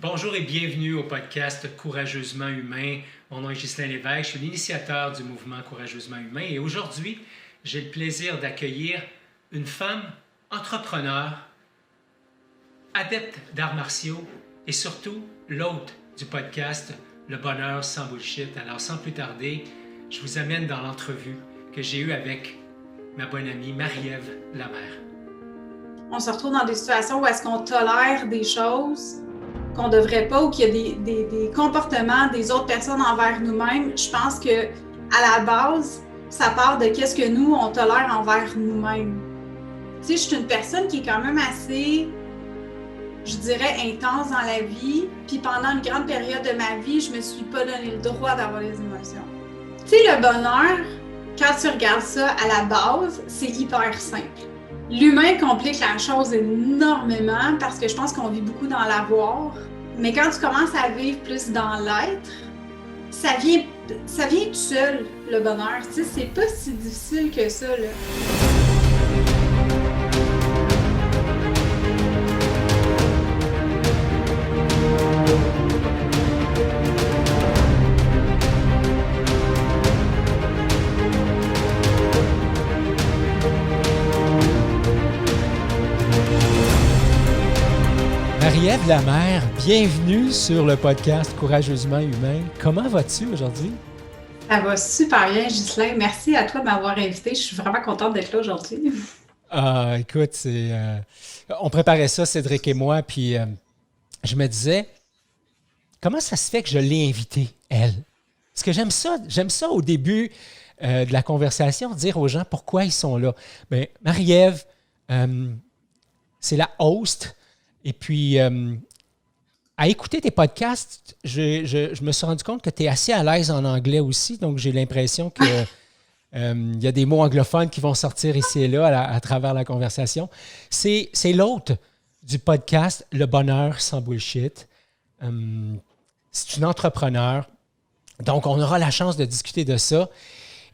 Bonjour et bienvenue au podcast Courageusement Humain. Mon nom est Ghislain Lévesque, je suis l'initiateur du mouvement Courageusement Humain et aujourd'hui, j'ai le plaisir d'accueillir une femme entrepreneur, adepte d'arts martiaux et surtout l'hôte du podcast Le bonheur sans bullshit. Alors sans plus tarder, je vous amène dans l'entrevue que j'ai eue avec ma bonne amie Marie-Ève Lamère. On se retrouve dans des situations où est-ce qu'on tolère des choses qu'on ne devrait pas ou qu'il y a des comportements des autres personnes envers nous-mêmes. Je pense que à la base, ça part de qu'est-ce que nous, on tolère envers nous-mêmes. Tu sais, je suis une personne qui est quand même assez, je dirais, intense dans la vie. Puis pendant une grande période de ma vie, je me suis pas donné le droit d'avoir des émotions. Tu sais, le bonheur, quand tu regardes ça à la base, c'est hyper simple. L'humain complique la chose énormément parce que je pense qu'on vit beaucoup dans l'avoir. Mais quand tu commences à vivre plus dans l'être, ça vient tout seul, le bonheur. Tu sais, c'est pas si difficile que ça, là. Marie-Ève Lamère, bienvenue sur le podcast Courageusement Humain. Comment vas-tu aujourd'hui? Ça va super bien, Ghislain. Merci à toi de m'avoir invité. Je suis vraiment contente d'être là aujourd'hui. Écoute, on préparait ça, Cédric et moi, puis je me disais, comment ça se fait que je l'ai invitée, elle? Parce que j'aime ça au début de la conversation, dire aux gens pourquoi ils sont là. Bien, Marie-Ève, c'est la host. Et puis, à écouter tes podcasts, je me suis rendu compte que tu es assez à l'aise en anglais aussi. Donc, j'ai l'impression qu'il y a des mots anglophones qui vont sortir ici et là à travers la conversation. C'est l'hôte du podcast Le bonheur sans bullshit. C'est une entrepreneur. Donc, on aura la chance de discuter de ça.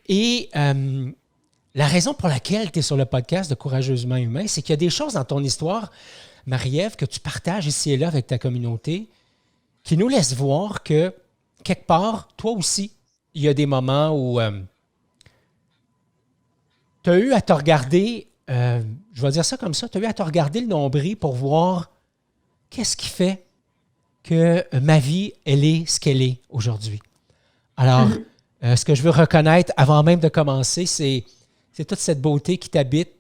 Et la raison pour laquelle tu es sur le podcast de Courageusement Humain, c'est qu'il y a des choses dans ton histoire, Marie-Ève, que tu partages ici et là avec ta communauté, qui nous laissent voir que, quelque part, toi aussi, il y a des moments où tu as eu à te regarder, je vais dire ça comme ça, tu as eu à te regarder le nombril pour voir qu'est-ce qui fait que ma vie, elle est ce qu'elle est aujourd'hui. Alors, ce que je veux reconnaître avant même de commencer, c'est toute cette beauté qui t'habite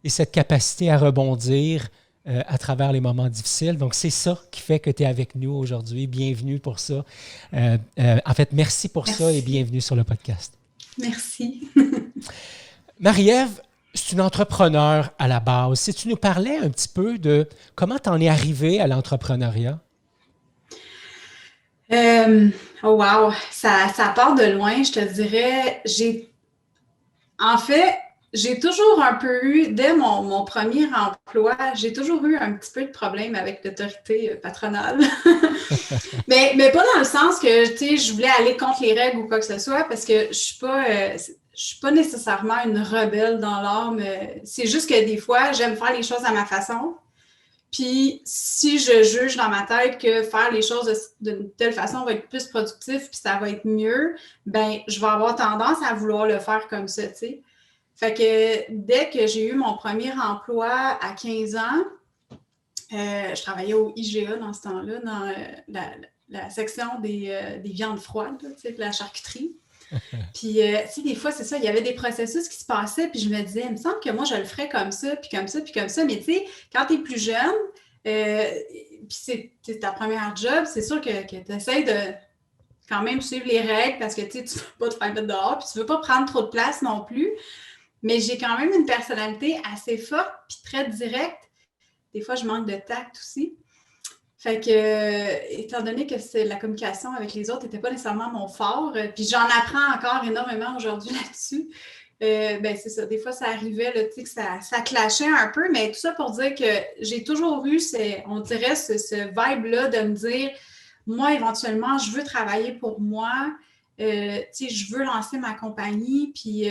et cette capacité à rebondir à travers les moments difficiles. Donc, c'est ça qui fait que tu es avec nous aujourd'hui. Bienvenue pour ça. En fait, merci pour ça et bienvenue sur le podcast. Merci. Marie-Ève, c'est une entrepreneure à la base. Si tu nous parlais un petit peu de comment tu en es arrivée à l'entrepreneuriat? Oh wow, ça part de loin, je te dirais. J'ai toujours un peu eu, dès mon premier emploi, j'ai toujours eu un petit peu de problème avec l'autorité patronale. mais pas dans le sens que, tu sais, je voulais aller contre les règles ou quoi que ce soit, parce que je suis pas nécessairement une rebelle dans l'âme. C'est juste que des fois, j'aime faire les choses à ma façon. Puis si je juge dans ma tête que faire les choses d'une telle façon va être plus productif puis ça va être mieux, ben je vais avoir tendance à vouloir le faire comme ça, tu sais. Fait que dès que j'ai eu mon premier emploi à 15 ans, je travaillais au IGA dans ce temps-là, dans la section des viandes froides, tu sais, de la charcuterie. Puis, tu sais, des fois, c'est ça, il y avait des processus qui se passaient, puis je me disais, il me semble que moi, je le ferais comme ça, puis comme ça, puis comme ça. Mais tu sais, quand tu es plus jeune, puis c'est ta première job, c'est sûr que tu essaies de quand même suivre les règles parce que tu ne veux pas te faire mettre dehors, puis tu ne veux pas prendre trop de place non plus. Mais j'ai quand même une personnalité assez forte, puis très directe. Des fois, je manque de tact aussi. Fait que, étant donné que la communication avec les autres n'était pas nécessairement mon fort, puis j'en apprends encore énormément aujourd'hui là-dessus, ben c'est ça. Des fois, ça arrivait, là, que ça clashait un peu, mais tout ça pour dire que j'ai toujours eu, on dirait, ce vibe-là de me dire, moi, éventuellement, je veux travailler pour moi, je veux lancer ma compagnie, puis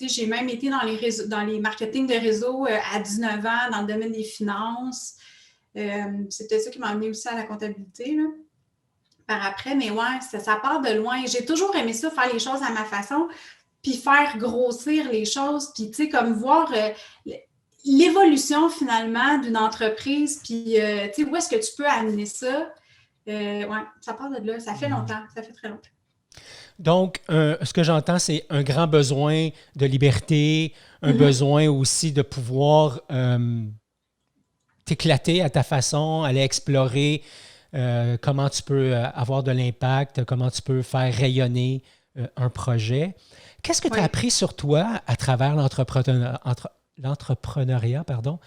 j'ai même été dans les marketing de réseau à 19 ans, dans le domaine des finances. C'est peut-être ça qui m'a amené aussi à la comptabilité, là. par après, mais ouais, ça part de loin. J'ai toujours aimé ça, faire les choses à ma façon, puis faire grossir les choses, puis tu sais, comme voir l'évolution finalement d'une entreprise, puis tu sais, où est-ce que tu peux amener ça? Ouais, ça part de là. Ça fait longtemps, ça fait très longtemps. Donc, ce que j'entends, c'est un grand besoin de liberté, un besoin aussi de pouvoir t'éclater à ta façon, aller explorer comment tu peux avoir de l'impact, comment tu peux faire rayonner un projet. Qu'est-ce que tu as appris sur toi à travers l'entrepreneuriat, pardon?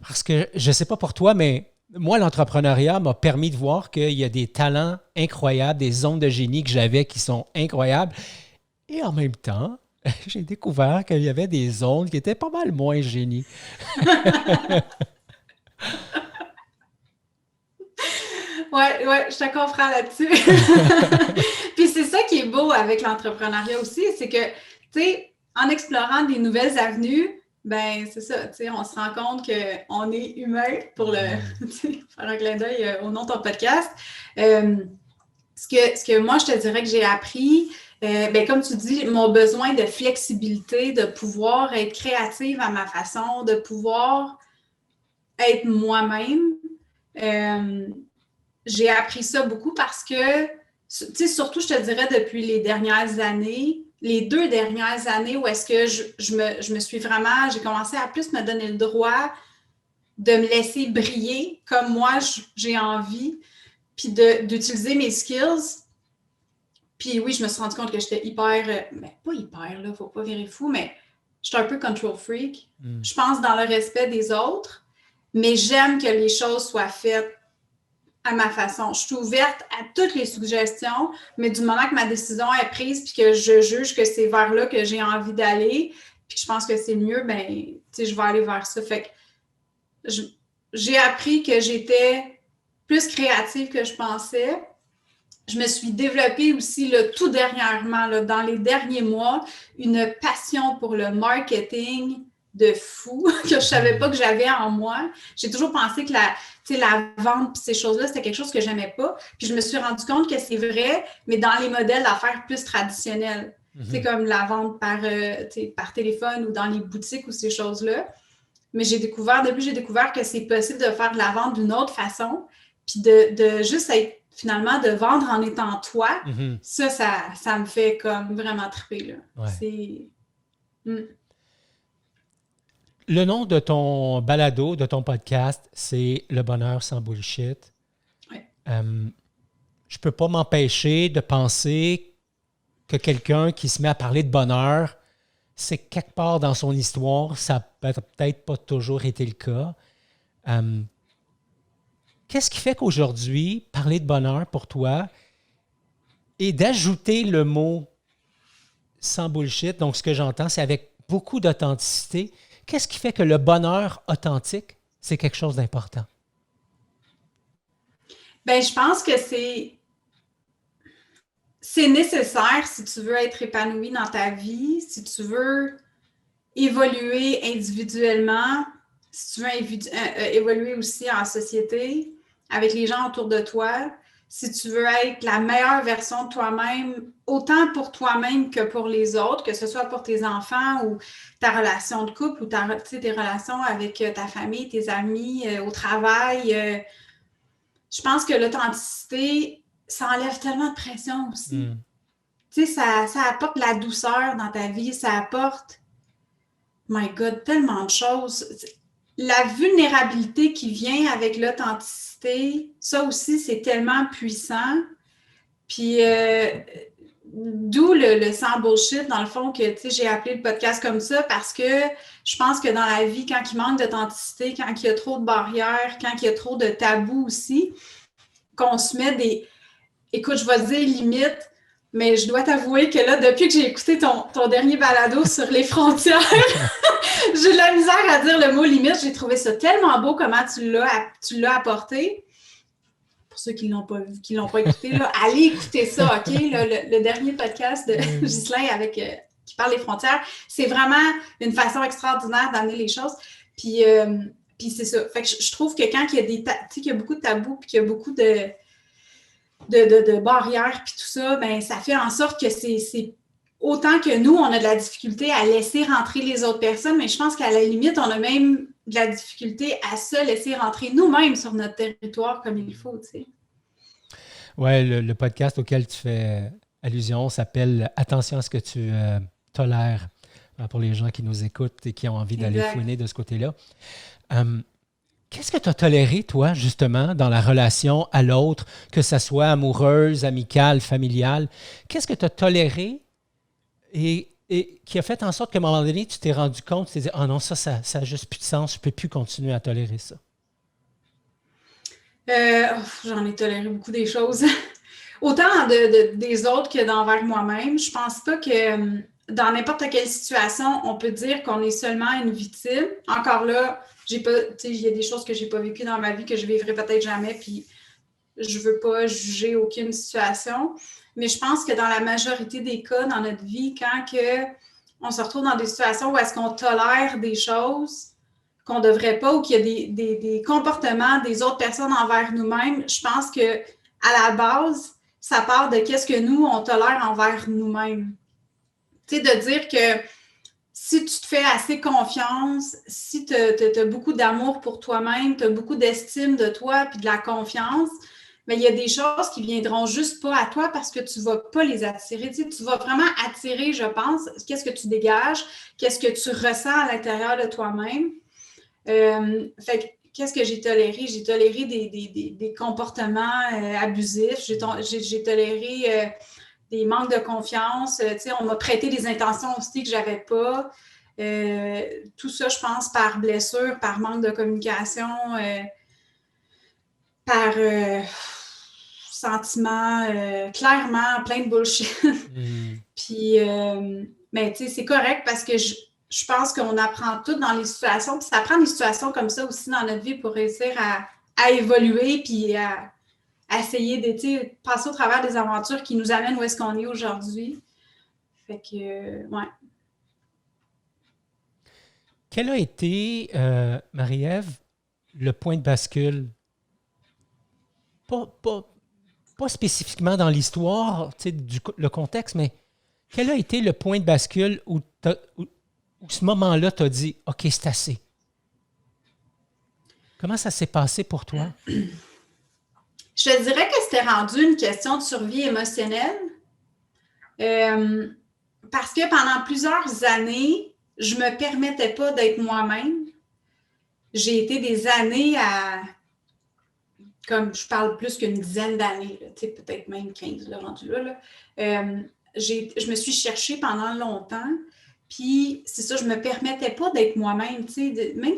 Parce que je ne sais pas pour toi, mais moi, l'entrepreneuriat m'a permis de voir qu'il y a des talents incroyables, des zones de génie que j'avais qui sont incroyables. Et en même temps, j'ai découvert qu'il y avait des zones qui étaient pas mal moins génies. Ouais, je te comprends là-dessus. Puis c'est ça qui est beau avec l'entrepreneuriat aussi, c'est que, tu sais, en explorant des nouvelles avenues, ben c'est ça, tu sais, on se rend compte qu'on est humain pour faire un clin d'œil au nom de ton podcast. Ce que moi, je te dirais que j'ai appris, ben, comme tu dis, mon besoin de flexibilité, de pouvoir être créative à ma façon, de pouvoir être moi-même. J'ai appris ça beaucoup parce que, tu sais, surtout, je te dirais, depuis les dernières années, les 2 dernières années où est-ce que je me suis vraiment, j'ai commencé à plus me donner le droit de me laisser briller comme moi j'ai envie, puis d'utiliser mes skills. Puis oui, je me suis rendu compte que j'étais hyper, mais pas hyper, là, faut pas virer fou, mais j'étais un peu control freak. Je pense dans le respect des autres, mais j'aime que les choses soient faites à ma façon. Je suis ouverte à toutes les suggestions, mais du moment que ma décision est prise puis que je juge que c'est vers là que j'ai envie d'aller, puis que je pense que c'est mieux, ben, tu sais, je vais aller vers ça. Fait que j'ai appris que j'étais plus créative que je pensais. Je me suis développée aussi, là, tout dernièrement, là, dans les derniers mois, une passion pour le marketing de fou que je ne savais pas que j'avais en moi. J'ai toujours pensé que la vente et ces choses-là, c'était quelque chose que je n'aimais pas. Puis je me suis rendu compte que c'est vrai, mais dans les modèles d'affaires plus traditionnels. C'est comme la vente par téléphone ou dans les boutiques ou ces choses-là. Mais depuis j'ai découvert que c'est possible de faire de la vente d'une autre façon, puis de juste être, finalement, de vendre en étant toi, ça me fait comme vraiment triper, là. Ouais. C'est... Le nom de ton balado, de ton podcast, c'est Le bonheur sans bullshit. Ouais. Je peux pas m'empêcher de penser que quelqu'un qui se met à parler de bonheur, c'est quelque part dans son histoire, ça n'a peut-être pas toujours été le cas. Qu'est-ce qui fait qu'aujourd'hui, parler de bonheur pour toi et d'ajouter le mot sans bullshit, donc ce que j'entends, c'est avec beaucoup d'authenticité. Qu'est-ce qui fait que le bonheur authentique, c'est quelque chose d'important? Ben, je pense que c'est nécessaire si tu veux être épanoui dans ta vie, si tu veux évoluer individuellement, si tu veux évoluer aussi en société, avec les gens autour de toi, si tu veux être la meilleure version de toi-même, autant pour toi-même que pour les autres, que ce soit pour tes enfants ou ta relation de couple ou tes relations avec ta famille, tes amis, au travail. Je pense que l'authenticité, ça enlève tellement de pression aussi. Tu sais, ça apporte de la douceur dans ta vie, ça apporte, my God, tellement de choses. La vulnérabilité qui vient avec l'authenticité, ça aussi, c'est tellement puissant. Puis, d'où le sans bullshit, dans le fond, que j'ai appelé le podcast comme ça, parce que je pense que dans la vie, quand il manque d'authenticité, quand il y a trop de barrières, quand il y a trop de tabous aussi, qu'on se met des... Écoute, je vais te dire limite, mais je dois t'avouer que là, depuis que j'ai écouté ton dernier balado sur les frontières, j'ai de la misère à dire le mot limite. J'ai trouvé ça tellement beau comment tu l'as apporté. Pour ceux qui ne l'ont pas vu, qui ne l'ont pas écouté, là, allez écouter ça, OK? Le dernier podcast de Ghislain qui parle des frontières, c'est vraiment une façon extraordinaire d'amener les choses. Puis c'est ça. Fait que je trouve que quand il y a qu'il y a beaucoup de tabous puis qu'il y a beaucoup de de barrières puis tout ça, ben ça fait en sorte que c'est autant que nous, on a de la difficulté à laisser rentrer les autres personnes, mais je pense qu'à la limite, on a même de la difficulté à se laisser rentrer nous-mêmes sur notre territoire comme il faut, tu sais. Ouais, le podcast auquel tu fais allusion s'appelle Attention à ce que tu tolères pour les gens qui nous écoutent et qui ont envie d'aller Exact. fouiner de ce côté-là. Qu'est-ce que tu as toléré, toi, justement, dans la relation à l'autre, que ça soit amoureuse, amicale, familiale? Qu'est-ce que tu as toléré et qui a fait en sorte qu'à un moment donné, tu t'es rendu compte, tu t'es dit, ah non, ça n'a juste plus de sens, je ne peux plus continuer à tolérer ça. J'en ai toléré beaucoup des choses. Autant des autres que d'envers moi-même. Je pense pas que dans n'importe quelle situation, on peut dire qu'on est seulement une victime. Encore là, j'ai pas, il y a des choses que j'ai pas vécues dans ma vie que je vivrai peut-être jamais, puis je veux pas juger aucune situation. Mais je pense que dans la majorité des cas dans notre vie, quand on se retrouve dans des situations où est-ce qu'on tolère des choses qu'on ne devrait pas ou qu'il y a des comportements des autres personnes envers nous-mêmes, je pense que à la base, ça part de qu'est-ce que nous, on tolère envers nous-mêmes. Tu sais, de dire que si tu te fais assez confiance, si tu as beaucoup d'amour pour toi-même, tu as beaucoup d'estime de toi puis de la confiance, mais il y a des choses qui viendront juste pas à toi parce que tu ne vas pas les attirer. Tu sais, tu vas vraiment attirer, je pense, qu'est-ce que tu dégages, qu'est-ce que tu ressens à l'intérieur de toi-même. Fait que, qu'est-ce que j'ai toléré? J'ai toléré des comportements abusifs. J'ai toléré des manques de confiance. On m'a prêté des intentions aussi que je n'avais pas. Tout ça, je pense, par blessure, par manque de communication, par sentiment clairement plein de bullshit. Puis, mais tu sais, c'est correct parce que je pense qu'on apprend tout dans les situations. Puis ça prend des situations comme ça aussi dans notre vie pour réussir à évoluer puis à essayer de passer au travers des aventures qui nous amènent où est-ce qu'on est aujourd'hui. Fait que, ouais. Quel a été, Marie-Ève, le point de bascule? Pas spécifiquement dans l'histoire, le contexte, mais quel a été le point de bascule où ce moment-là, tu as dit « OK, c'est assez ». Comment ça s'est passé pour toi? Je te dirais que c'était rendu une question de survie émotionnelle. Parce que pendant plusieurs années, je ne me permettais pas d'être moi-même. J'ai été des années à, comme je parle plus qu'une dizaine d'années, peut-être même 15 là, rendu là. Je me suis cherchée pendant longtemps. Puis, c'est ça, je ne me permettais pas d'être moi-même, même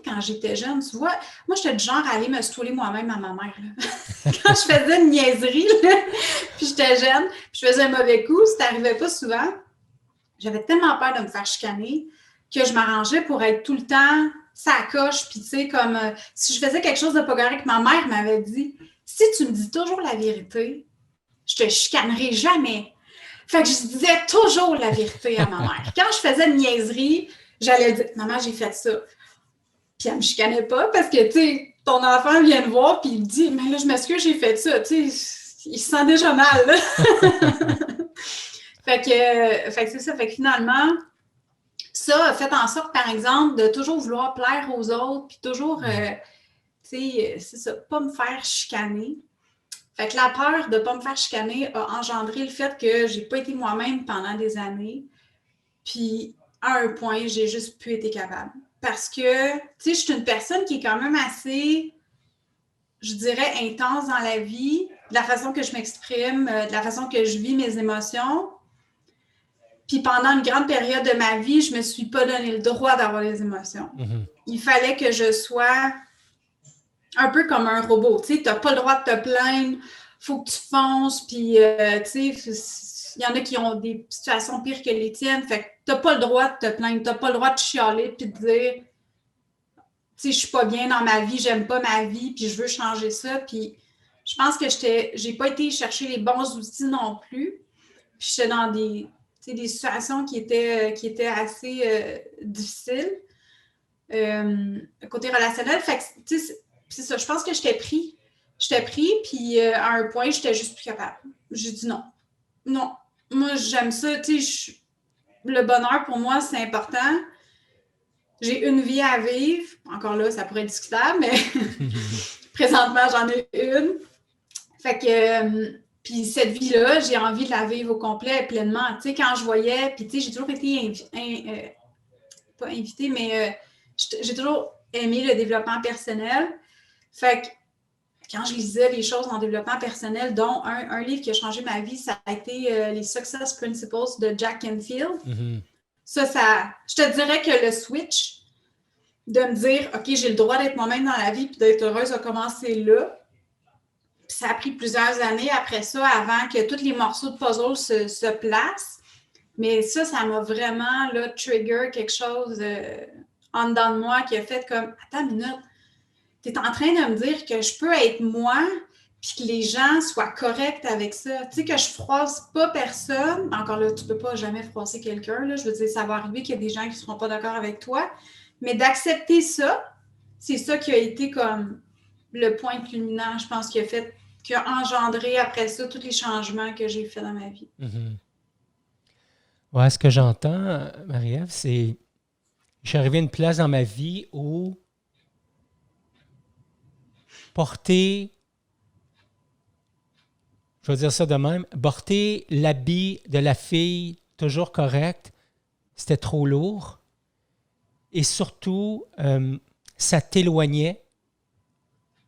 quand j'étais jeune, tu vois, moi, j'étais du genre à aller me stouler moi-même à ma mère, là. Quand je faisais une niaiserie, là, puis j'étais jeune, puis je faisais un mauvais coup, ça n'arrivait pas souvent, j'avais tellement peur de me faire chicaner que je m'arrangeais pour être tout le temps ça coche, puis tu sais, comme si je faisais quelque chose de pas correct, ma mère m'avait dit, si tu me dis toujours la vérité, je te chicanerai jamais. Fait que je disais toujours la vérité à ma mère. Quand je faisais une niaiserie, j'allais dire, maman, j'ai fait ça. Puis elle me chicanait pas parce que, tu sais, ton enfant vient te voir puis il me dit, mais là, je m'excuse, j'ai fait ça. Tu sais, il se sent déjà mal, là. Fait que c'est ça. Fait que finalement, ça a fait en sorte, par exemple, de toujours vouloir plaire aux autres puis toujours, tu sais, c'est ça, pas me faire chicaner. Fait que la peur de ne pas me faire chicaner a engendré le fait que j'ai pas été moi-même pendant des années. Puis, à un point, j'ai juste plus été capable. Parce que, tu sais, je suis une personne qui est quand même assez, je dirais, intense dans la vie, de la façon que je m'exprime, de la façon que je vis mes émotions. Puis pendant une grande période de ma vie, je ne me suis pas donné le droit d'avoir des émotions. Mm-hmm. Il fallait que je sois un peu comme un robot, tu sais, tu n'as pas le droit de te plaindre, il faut que tu fonces, puis, tu sais, il y en a qui ont des situations pires que les tiennes, fait que tu n'as pas le droit de te plaindre, tu n'as pas le droit de chialer, puis de dire, tu sais, je suis pas bien dans ma vie, j'aime pas ma vie, puis je veux changer ça, puis je pense que j'ai pas été chercher les bons outils non plus, puis j'étais dans des situations qui étaient assez difficiles, côté relationnel, fait que, tu sais, c'est ça, je pense que j'étais pris j'étais pris, puis à un point, j'étais juste plus capable. J'ai dit non. Non. Moi, j'aime ça. Tu sais, le bonheur, pour moi, c'est important. J'ai une vie à vivre. Encore là, ça pourrait être discutable, mais présentement, j'en ai une. Fait que, puis cette vie-là, j'ai envie de la vivre au complet, pleinement. Tu sais, quand je voyais, puis tu sais, j'ai toujours été, pas invitée, mais j'ai toujours aimé le développement personnel. Fait que quand je lisais les choses en développement personnel, dont un livre qui a changé ma vie, ça a été les Success Principles de Jack Canfield. Mm-hmm. Ça, je te dirais que le switch de me dire, OK, j'ai le droit d'être moi-même dans la vie puis d'être heureuse a commencé là. Puis ça a pris plusieurs années après ça, avant que tous les morceaux de puzzle se placent. Mais ça m'a vraiment là, trigger quelque chose en dedans de moi qui a fait comme, attends une minute, tu es en train de me dire que je peux être moi puis que les gens soient corrects avec ça. Tu sais, que je froisse pas personne. Encore là, tu peux pas jamais froisser quelqu'un. Là. Je veux dire, ça va arriver qu'il y a des gens qui ne seront pas d'accord avec toi. Mais d'accepter ça, c'est ça qui a été comme le point culminant, je pense, qui a engendré après ça tous les changements que j'ai faits dans ma vie. Mm-hmm. Ouais, ce que j'entends, Marie-Ève, c'est... Je suis arrivé à une place dans ma vie où porter, je vais dire ça de même, porter l'habit de la fille toujours correct, c'était trop lourd. Et surtout, ça t'éloignait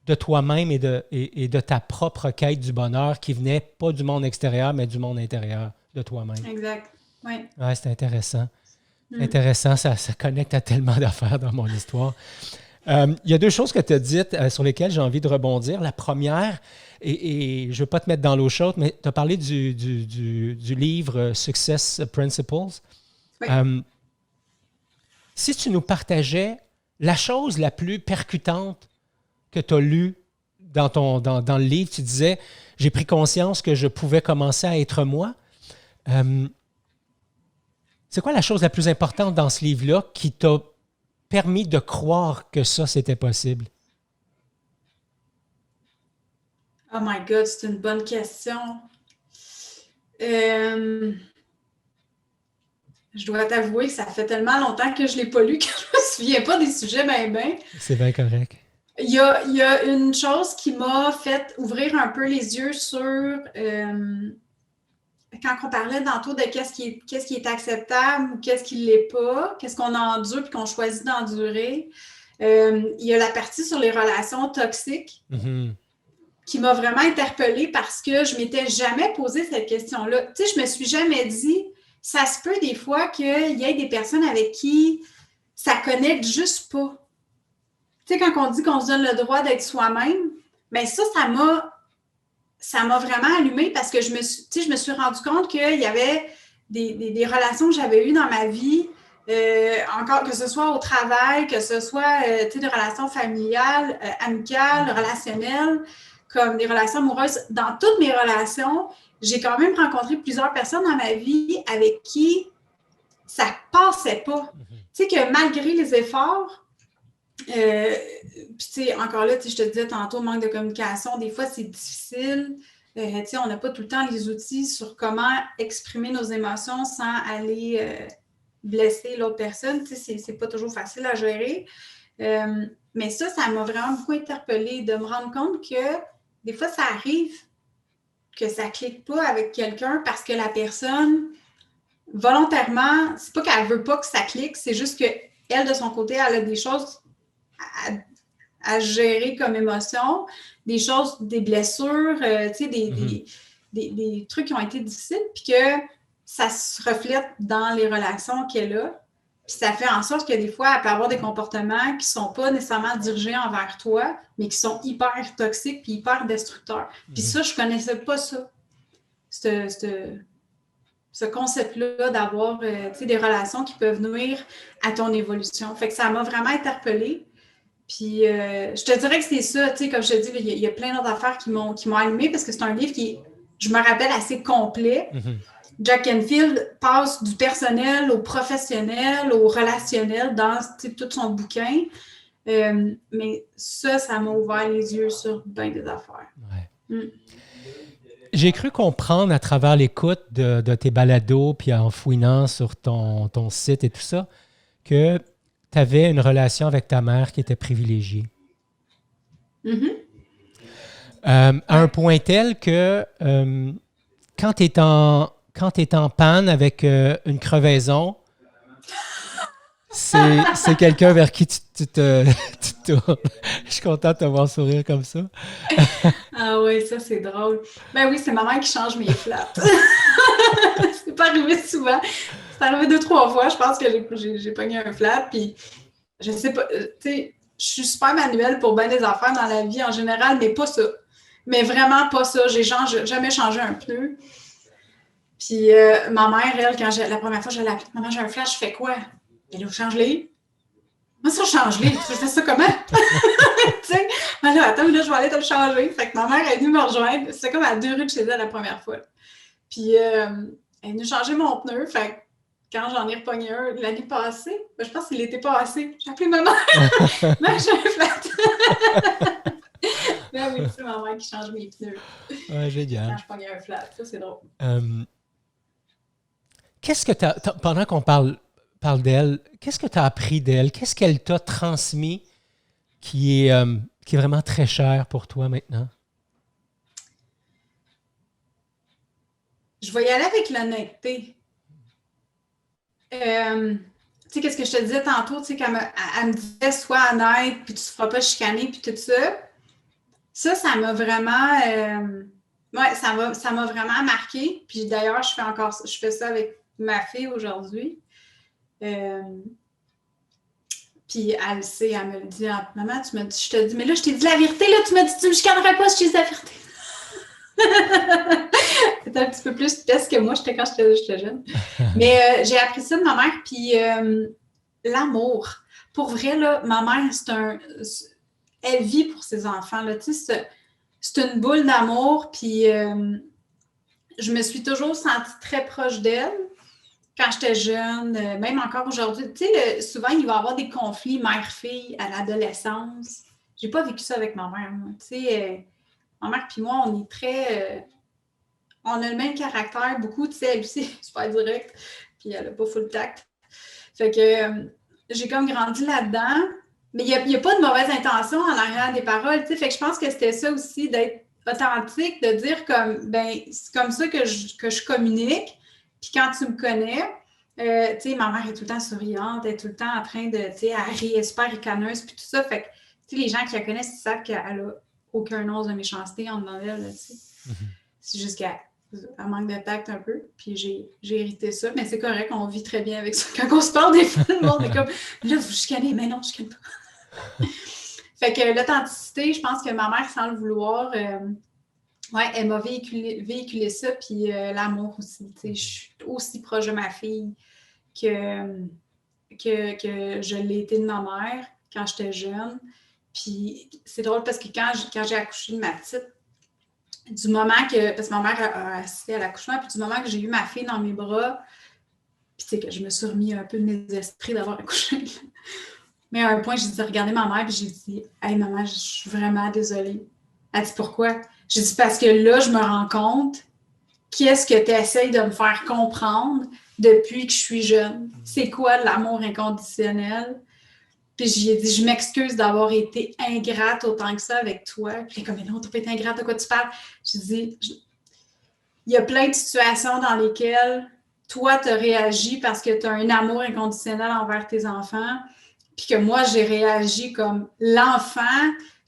de toi-même et de ta propre quête du bonheur qui venait pas du monde extérieur, mais du monde intérieur de toi-même. Exact. Oui. Ouais, c'est intéressant. Intéressant, ça connecte à tellement d'affaires dans mon histoire. Il y a deux choses que tu as dites sur lesquelles j'ai envie de rebondir. La première, et je ne veux pas te mettre dans l'eau chaude, mais tu as parlé du livre Success Principles. Oui. Si tu nous partageais la chose la plus percutante que tu as lue dans le livre, tu disais, j'ai pris conscience que je pouvais commencer à être moi. C'est quoi la chose la plus importante dans ce livre-là qui t'a permis de croire que ça, c'était possible? Oh my God, c'est une bonne question. Je dois t'avouer que ça fait tellement longtemps que je ne l'ai pas lu que je ne me souviens pas des sujets ben. C'est bien correct. Il y a une chose qui m'a fait ouvrir un peu les yeux sur quand on parlait tantôt de qu'est-ce qui est acceptable ou qu'est-ce qui ne l'est pas, qu'est-ce qu'on endure et qu'on choisit d'endurer. Il y a la partie sur les relations toxiques qui m'a vraiment interpellée parce que je ne m'étais jamais posé cette question-là. Tu sais, je ne me suis jamais dit, ça se peut des fois qu'il y ait des personnes avec qui ça ne connecte juste pas. Tu sais, quand on dit qu'on se donne le droit d'être soi-même, bien ça m'a vraiment allumée parce que je me suis rendu compte qu'il y avait des relations que j'avais eues dans ma vie, encore que ce soit au travail, que ce soit des relations familiales, amicales, relationnelles, comme des relations amoureuses. Dans toutes mes relations, j'ai quand même rencontré plusieurs personnes dans ma vie avec qui ça ne passait pas. Tu sais que malgré les efforts, puis tu sais, encore là, je te disais tantôt, manque de communication, des fois c'est difficile. On n'a pas tout le temps les outils sur comment exprimer nos émotions sans aller blesser l'autre personne. Tu sais, c'est pas toujours facile à gérer. Mais ça m'a vraiment beaucoup interpellée de me rendre compte que des fois, ça arrive que ça ne clique pas avec quelqu'un parce que la personne, volontairement, c'est pas qu'elle ne veut pas que ça clique, c'est juste qu'elle, de son côté, elle a des choses à gérer comme émotion, des choses, des blessures, des trucs qui ont été difficiles, puis que ça se reflète dans les relations qu'elle a. Puis ça fait en sorte que des fois, elle peut avoir des comportements qui ne sont pas nécessairement dirigés envers toi, mais qui sont hyper toxiques puis hyper destructeurs. Puis ça, je ne connaissais pas ça. Ce concept-là d'avoir des relations qui peuvent nuire à ton évolution. Fait que ça m'a vraiment interpellée. Puis je te dirais que c'est ça, tu sais, comme je te dis, il y a plein d'autres affaires qui m'ont allumée parce que c'est un livre qui, je me rappelle, assez complet. Jack Canfield passe du personnel au professionnel, au relationnel dans tout son bouquin. Mais ça m'a ouvert les yeux sur bien des affaires. Ouais. J'ai cru comprendre à travers l'écoute de tes balados, puis en fouinant sur ton site et tout ça, que tu avais une relation avec ta mère qui était privilégiée. Mm-hmm. À un point tel que quand tu es en panne avec une crevaison, c'est quelqu'un vers qui tu te tournes. Je suis content de te voir sourire comme ça. Ah oui, ça c'est drôle. Ben oui, c'est ma mère qui change mes flattes. C'est pas arrivé souvent. C'est arrivé 2-3 fois. Je pense que j'ai pogné un flat. Puis je sais pas, tu sais, je suis super manuelle pour bien des affaires dans la vie en général, mais pas ça. Mais vraiment pas ça. J'ai jamais changé un pneu. Puis ma mère, elle, la première fois que je l'ai appelée, maman, j'ai un flat, je fais quoi? Elle dit, change-les. Moi, ça, change-les. Tu fais ça comment? Tu sais, là, attends, là, je vais aller te le changer. Fait que ma mère est venue me rejoindre. C'était comme à 2 rues de chez elle la première fois. Puis, elle est venue changer mon pneu. Fait que quand j'en ai repogné un l'année passée, ben, je pense que c'est l'été passé, j'ai appelé ma mère. Mère, j'ai un flat. Ben oui, c'est ma mère qui change mes pneus. Ouais, génial. Quand je pognais un flat. Ça, c'est drôle. Qu'est-ce que pendant qu'on parle d'elle, qu'est-ce que tu as appris d'elle? Qu'est-ce qu'elle t'a transmis qui est vraiment très cher pour toi maintenant? Je vais y aller avec l'honnêteté. Tu sais, qu'est-ce que je te disais tantôt, tu sais, quand elle me disait « sois honnête, puis tu ne te feras pas chicaner, puis tout ça », ça m'a vraiment... ouais, ça m'a vraiment marqué. Puis d'ailleurs, je fais ça avec ma fille aujourd'hui. Puis elle sait, elle me le dit, maman, tu m'as dit, je te dis, mais là, je t'ai dit la vérité, là, tu m'as dit, tu me chicanerais pas si je te dis la vérité. C'était un petit peu plus peste que moi, quand j'étais jeune. Mais j'ai appris ça de ma mère, puis l'amour. Pour vrai, là, ma mère, elle vit pour ses enfants, là, tu sais, c'est une boule d'amour, puis je me suis toujours sentie très proche d'elle. Quand j'étais jeune, même encore aujourd'hui, tu sais, souvent, il va y avoir des conflits mère-fille à l'adolescence. J'ai pas vécu ça avec ma mère, moi. Tu sais, ma mère puis moi, on est très... on a le même caractère, beaucoup, tu sais, elle aussi, super directe, puis elle a pas full tact. Fait que j'ai comme grandi là-dedans, mais il n'y a pas de mauvaise intention en arrière des paroles, tu sais. Fait que je pense que c'était ça aussi, d'être authentique, de dire comme, ben c'est comme ça que je communique. Puis quand tu me connais, tu sais, ma mère est tout le temps souriante, elle est tout le temps en train de, tu sais, elle rit, elle est super ricaneuse, puis tout ça. Fait que, tu sais, les gens qui la connaissent, ils savent qu'elle a aucun os de méchanceté en dedans d'elle, tu sais. C'est juste qu'elle manque de tact un peu, puis j'ai hérité ça, mais c'est correct, on vit très bien avec ça. Quand on se parle des fois, le monde est comme, là, vous chicanez, mais non, je chicane pas. Fait que l'authenticité, je pense que ma mère, sans le vouloir... ouais, elle m'a véhiculé ça, puis l'amour aussi. Je suis aussi proche de ma fille que je l'ai été de ma mère quand j'étais jeune. Puis c'est drôle parce que quand j'ai accouché de ma petite, du moment que... Parce que ma mère a assisté à l'accouchement, puis du moment que j'ai eu ma fille dans mes bras, puis tu sais que je me suis remis un peu de mes esprits d'avoir accouché. Mais à un point, j'ai dit, regardez ma mère, puis j'ai dit, hey maman, je suis vraiment désolée. Elle dit, pourquoi? J'ai dit, parce que là, je me rends compte qu'est-ce que tu essayes de me faire comprendre depuis que je suis jeune. C'est quoi l'amour inconditionnel? Puis j'ai dit, je m'excuse d'avoir été ingrate autant que ça avec toi. Puis elle est comme, mais non, t'as pas été ingrate, de quoi tu parles? J'ai dit, il y a plein de situations dans lesquelles toi, tu as réagi parce que tu as un amour inconditionnel envers tes enfants, puis que moi, j'ai réagi comme l'enfant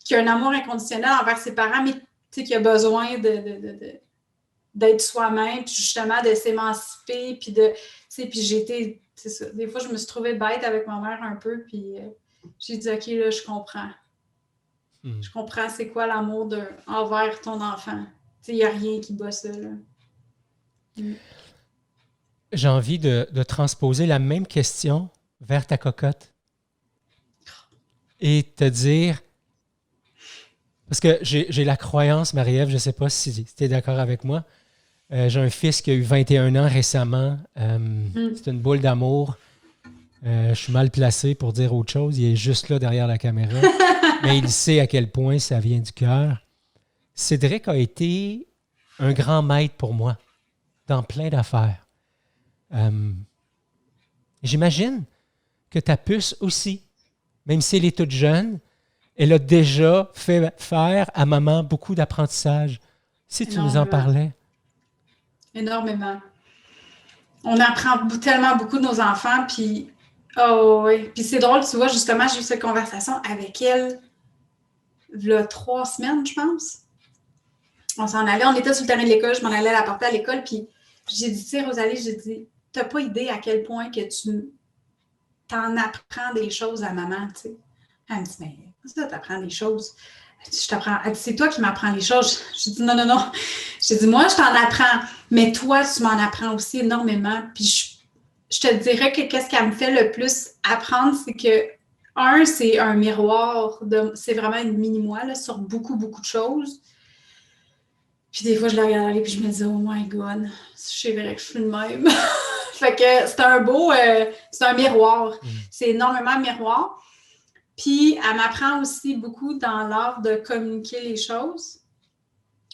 qui a un amour inconditionnel envers ses parents, mais qui a besoin d'être soi-même, puis justement de s'émanciper, puis puis j'ai été, c'est ça, des fois je me suis trouvée bête avec ma mère un peu, puis j'ai dit, OK, là, je comprends. Je comprends c'est quoi l'amour envers ton enfant. Il n'y a rien qui bat ça, là. J'ai envie de transposer la même question vers ta cocotte et te dire... Parce que j'ai la croyance, Marie-Ève, je ne sais pas si tu es d'accord avec moi. J'ai un fils qui a eu 21 ans récemment. C'est une boule d'amour. Je suis mal placé pour dire autre chose. Il est juste là derrière la caméra. Mais il sait à quel point ça vient du cœur. Cédric a été un grand maître pour moi dans plein d'affaires. J'imagine que ta puce aussi, même si elle est toute jeune, elle a déjà fait faire à maman beaucoup d'apprentissage. Si tu nous en parlais. Énormément. On apprend tellement beaucoup de nos enfants, puis oh oui. Puis c'est drôle, tu vois, justement, j'ai eu cette conversation avec elle il y a 3 semaines, je pense. On s'en allait, on était sur le terrain de l'école, je m'en allais la porter à l'école, puis j'ai dit, tu sais, Rosalie, j'ai dit, t'as pas idée à quel point que tu t'en apprends des choses à maman, tu sais. Elle me dit, mais ça, t'apprends des choses. Elle dit, c'est toi qui m'apprends les choses. J'ai dit, non. J'ai dit, moi, je t'en apprends, mais toi, tu m'en apprends aussi énormément. Puis je te dirais que qu'est-ce qui me fait le plus apprendre, c'est que, c'est un miroir, c'est vraiment une mini-moi là, sur beaucoup, beaucoup de choses. Puis des fois, je la regarde aller puis je me dis, oh my God, c'est vrai que je suis de même. Fait que c'est un miroir. C'est énormément un miroir. Puis, elle m'apprend aussi beaucoup dans l'art de communiquer les choses.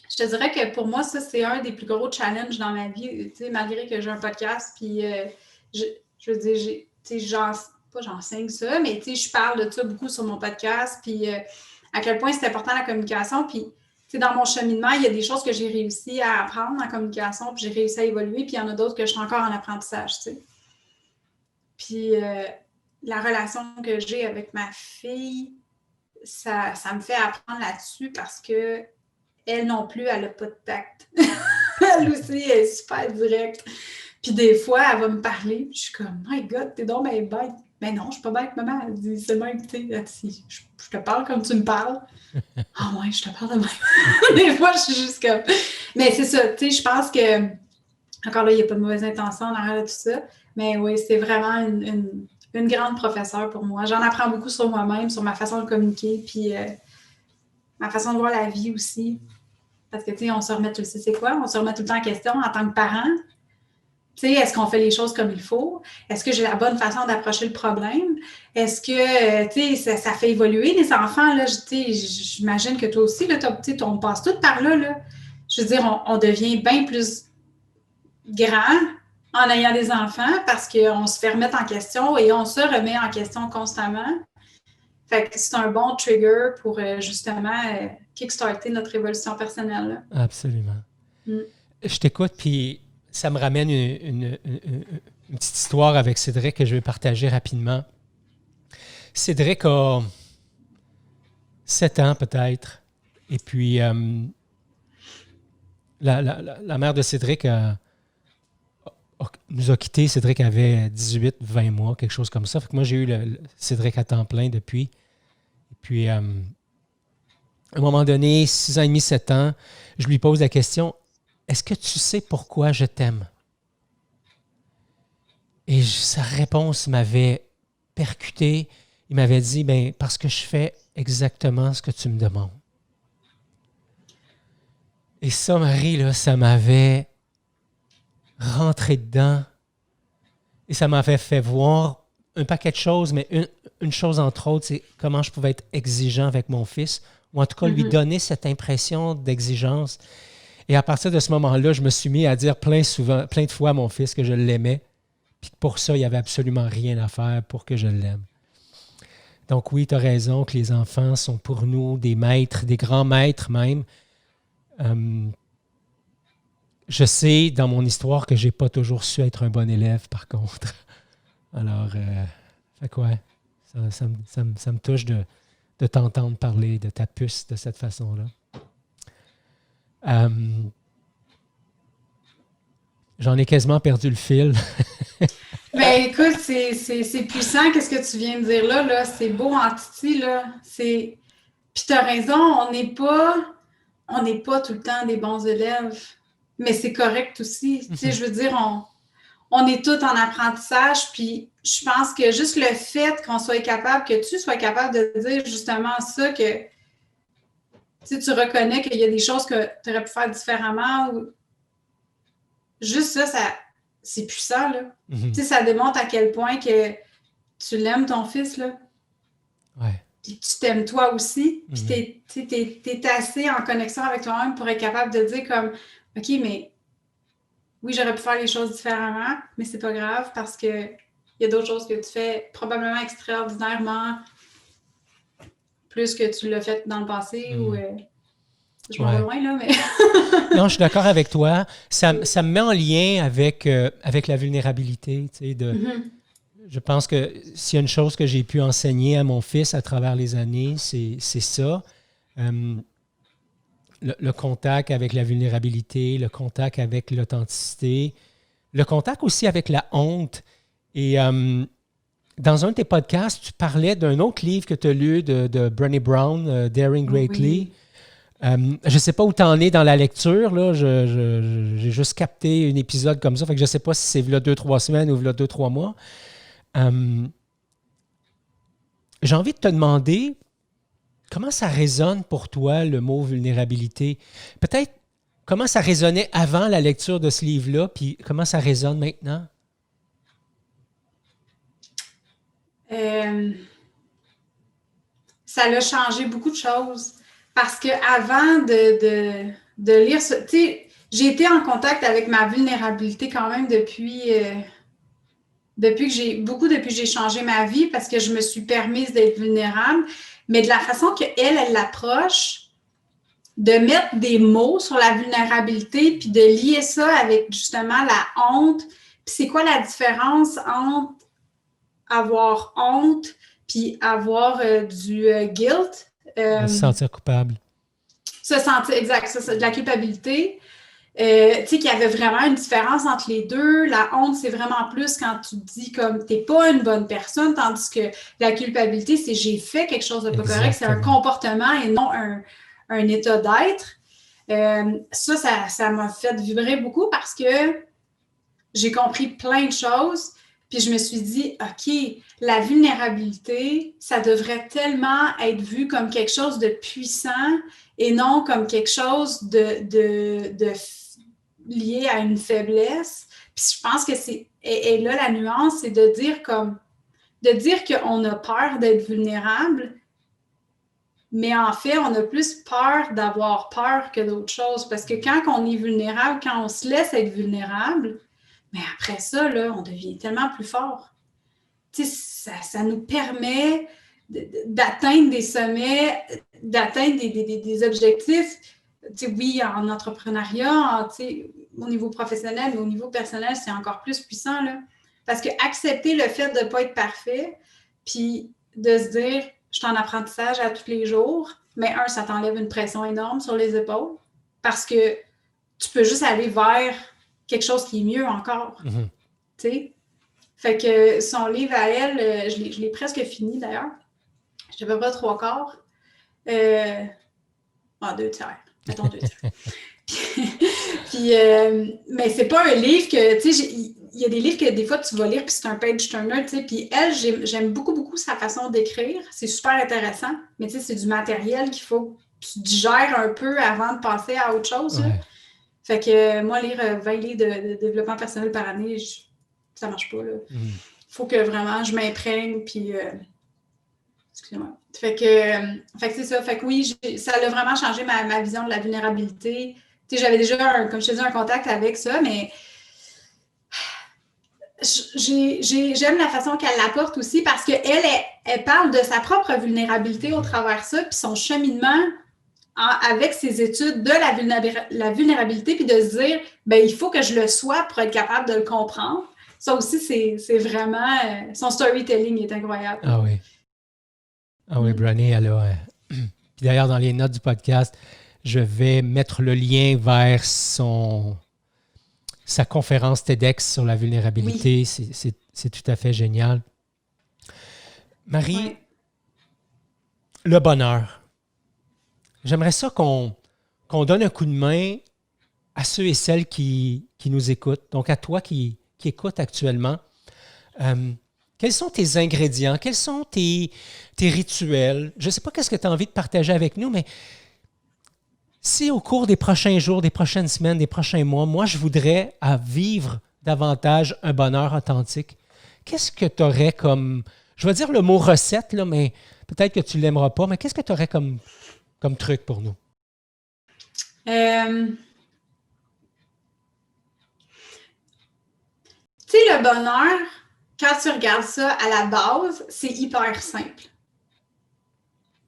Je te dirais que pour moi, ça, c'est un des plus gros challenges dans ma vie. Tu sais, malgré que j'ai un podcast, puis je veux dire, tu sais, pas j'enseigne ça, mais tu sais, je parle de ça beaucoup sur mon podcast, puis à quel point c'est important la communication. Puis, tu sais, dans mon cheminement, il y a des choses que j'ai réussi à apprendre en communication, puis j'ai réussi à évoluer, puis il y en a d'autres que je suis encore en apprentissage, tu sais. Puis, la relation que j'ai avec ma fille, ça me fait apprendre là-dessus parce que elle non plus, elle n'a pas de tact. Elle aussi, elle est super directe. Puis des fois, elle va me parler, puis je suis comme « My God, t'es donc bien bête! » Mais non, je suis pas bête, maman. Elle dit « C'est même, tu sais, je te parle comme tu me parles. » Ah ouais, je te parle de même. Des fois, je suis juste comme... Mais c'est ça, tu sais, je pense que... Encore là, il n'y a pas de mauvaise intention en arrière de tout ça. Mais oui, c'est vraiment une grande professeure pour moi. J'en apprends beaucoup sur moi-même, sur ma façon de communiquer, puis ma façon de voir la vie aussi. Parce que, tu sais, on se remet, tu le sais, c'est quoi? On se remet tout le temps en question en tant que parent. Tu sais, est-ce qu'on fait les choses comme il faut? Est-ce que j'ai la bonne façon d'approcher le problème? Est-ce que, tu sais, ça fait évoluer les enfants, là? Tu sais, j'imagine que toi aussi, là, on passe tout par là, là. Je veux dire, on devient bien plus grand en ayant des enfants parce qu'on se fait remettre en question et on se remet en question constamment. Fait que c'est un bon trigger pour justement kickstarter notre évolution personnelle. Là. Absolument. Je t'écoute, puis ça me ramène une petite histoire avec Cédric que je vais partager rapidement. Cédric a 7 ans peut-être, et puis la mère de Cédric nous a quittés. Cédric avait 18-20 mois, quelque chose comme ça. Fait que moi, j'ai eu Cédric à temps plein depuis. Et puis, à un moment donné, 6 ans et demi, 7 ans, je lui pose la question, « Est-ce que tu sais pourquoi je t'aime? » Et sa réponse m'avait percuté. Il m'avait dit, « Ben, parce que je fais exactement ce que tu me demandes. » Et ça, Marie, là, ça m'avait rentré dedans et ça m'avait fait voir un paquet de choses, mais une chose entre autres, c'est comment je pouvais être exigeant avec mon fils, ou en tout cas lui donner cette impression d'exigence. Et à partir de ce moment-là, je me suis mis à dire plein de fois à mon fils que je l'aimais, puis que pour ça, il n'y avait absolument rien à faire pour que je l'aime. Donc oui, tu as raison que les enfants sont pour nous des maîtres, des grands maîtres même. Je sais dans mon histoire que je n'ai pas toujours su être un bon élève, par contre. Alors, fait quoi? Ça me touche de t'entendre parler de ta puce de cette façon-là. J'en ai quasiment perdu le fil. Ben écoute, c'est puissant, qu'est-ce que tu viens de dire là. C'est beau en titi, là. Puis tu as raison, on n'est pas tout le temps des bons élèves, mais c'est correct aussi. Tu sais, je veux dire, on est tous en apprentissage, puis je pense que juste le fait que tu sois capable de dire justement ça, que tu reconnais qu'il y a des choses que tu aurais pu faire différemment, ou juste ça c'est puissant, là. Tu sais, ça démontre à quel point que tu l'aimes ton fils, là. Ouais. Puis tu t'aimes toi aussi. Puis Mm-hmm. t'es assez en connexion avec toi-même pour être capable de dire comme, OK, mais oui, j'aurais pu faire les choses différemment, mais c'est pas grave parce que il y a d'autres choses que tu fais probablement extraordinairement plus que tu l'as fait dans le passé ou je m'en vais loin là, mais Non, je suis d'accord avec toi. Ça me met en lien avec la vulnérabilité. Tu sais, je pense que s'il y a une chose que j'ai pu enseigner à mon fils à travers les années, c'est ça. Le contact avec la vulnérabilité, le contact avec l'authenticité, le contact aussi avec la honte. Et dans un de tes podcasts, tu parlais d'un autre livre que tu as lu de Brené Brown, Daring Greatly. Oui. Je ne sais pas où tu en es dans la lecture. Là. J'ai juste capté un épisode comme ça. Fait que je ne sais pas si c'est là 2-3 semaines ou là 2-3 mois. J'ai envie de te demander comment ça résonne pour toi, le mot vulnérabilité? Peut-être comment ça résonnait avant la lecture de ce livre-là, puis comment ça résonne maintenant? Ça a changé beaucoup de choses. Parce qu'avant de lire ça, tu sais, j'ai été en contact avec ma vulnérabilité quand même depuis que j'ai changé ma vie parce que je me suis permise d'être vulnérable. Mais de la façon qu'elle l'approche, de mettre des mots sur la vulnérabilité puis de lier ça avec justement la honte. Puis c'est quoi la différence entre avoir honte puis avoir du guilt? Se sentir coupable. Se sentir, exact, ça, de la culpabilité. Tu sais qu'il y avait vraiment une différence entre les deux. La honte, c'est vraiment plus quand tu te dis comme t'es pas une bonne personne, tandis que la culpabilité, c'est j'ai fait quelque chose de pas correct, c'est un comportement et non un état d'être. Ça m'a fait vibrer beaucoup parce que j'ai compris plein de choses. Puis je me suis dit, OK, la vulnérabilité, ça devrait tellement être vu comme quelque chose de puissant et non comme quelque chose de lié à une faiblesse. Puis je pense que et là, la nuance, c'est de dire qu'on a peur d'être vulnérable, mais en fait, on a plus peur d'avoir peur que d'autres choses. Parce que quand on est vulnérable, quand on se laisse être vulnérable, mais après ça, là, on devient tellement plus fort. Tu sais, ça nous permet d'atteindre des sommets, d'atteindre des objectifs. Tu sais, oui, en entrepreneuriat, tu sais, au niveau professionnel, mais au niveau personnel, c'est encore plus puissant, là. Parce que accepter le fait de ne pas être parfait, puis de se dire, je suis en apprentissage à tous les jours, mais ça t'enlève une pression énorme sur les épaules parce que tu peux juste aller vers quelque chose qui est mieux encore. Mm-hmm. Tu sais? Fait que son livre à elle, je l'ai presque fini d'ailleurs. Je ne sais pas 3/4. 2/3. Mettons 2/3. Puis, mais c'est pas un livre que, tu sais, il y a des livres que des fois tu vas lire puis c'est un page turner, tu sais. Puis elle, j'aime beaucoup, beaucoup sa façon d'écrire. C'est super intéressant, mais tu sais, c'est du matériel qu'il faut que tu digères un peu avant de passer à autre chose. Ouais. Fait que moi, lire 20 livres de développement personnel par année, ça marche pas, là. Faut que vraiment je m'imprègne, puis... excusez-moi. Fait que c'est ça. Fait que oui, ça a vraiment changé ma vision de la vulnérabilité. Tu sais, j'avais déjà, comme je te dis, un contact avec ça, mais j'aime la façon qu'elle l'apporte aussi parce qu'elle parle de sa propre vulnérabilité au travers de ça, puis son cheminement avec ses études de la vulnérabilité, puis de se dire, ben il faut que je le sois pour être capable de le comprendre. Ça aussi, c'est vraiment... son storytelling est incroyable. Ah oui. Ah oui, Brené, elle a... Puis d'ailleurs, dans les notes du podcast, je vais mettre le lien vers sa conférence TEDx sur la vulnérabilité. Oui. C'est tout à fait génial. Marie, le bonheur. J'aimerais ça qu'on donne un coup de main à ceux et celles qui nous écoutent. Donc, à toi qui écoutes actuellement. Quels sont tes ingrédients? Quels sont tes rituels? Je ne sais pas qu'est-ce que tu as envie de partager avec nous, mais si au cours des prochains jours, des prochaines semaines, des prochains mois, moi, je voudrais vivre davantage un bonheur authentique, qu'est-ce que tu aurais comme Je vais dire le mot recette, là, mais peut-être que tu ne l'aimeras pas. Mais qu'est-ce que tu aurais comme truc pour nous? Tu sais, le bonheur, quand tu regardes ça à la base, c'est hyper simple.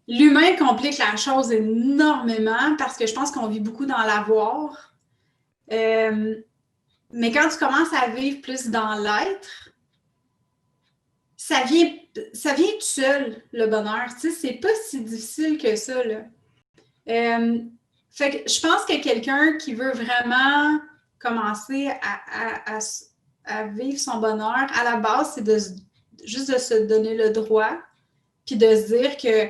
L'humain complique la chose énormément parce que je pense qu'on vit beaucoup dans l'avoir. Mais quand tu commences à vivre plus dans l'être, ça vient tout seul, le bonheur. Tu sais, c'est pas si difficile que ça, là. Fait que je pense que quelqu'un qui veut vraiment commencer à vivre son bonheur, à la base, c'est juste de se donner le droit, puis de se dire que,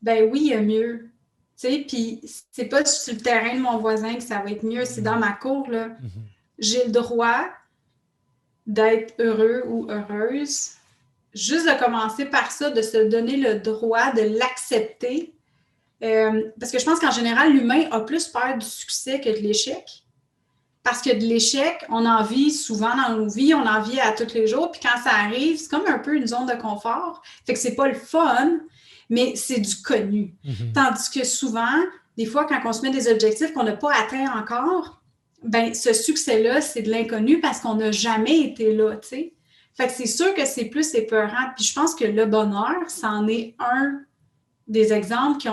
ben oui, il y a mieux. Tu sais, puis c'est pas sur le terrain de mon voisin que ça va être mieux, c'est dans ma cour, là. J'ai le droit d'être heureux ou heureuse. Juste de commencer par ça, de se donner le droit de l'accepter. Parce que je pense qu'en général, l'humain a plus peur du succès que de l'échec. Parce que de l'échec, on en vit souvent dans nos vies, on en vit à tous les jours, puis quand ça arrive, c'est comme un peu une zone de confort. Fait que c'est pas le fun, mais c'est du connu. Tandis que souvent, des fois, quand on se met des objectifs qu'on n'a pas atteints encore, ben ce succès-là, c'est de l'inconnu parce qu'on n'a jamais été là, tu sais. Fait que c'est sûr que c'est plus épeurant. Puis je pense que le bonheur, c'en est un des exemples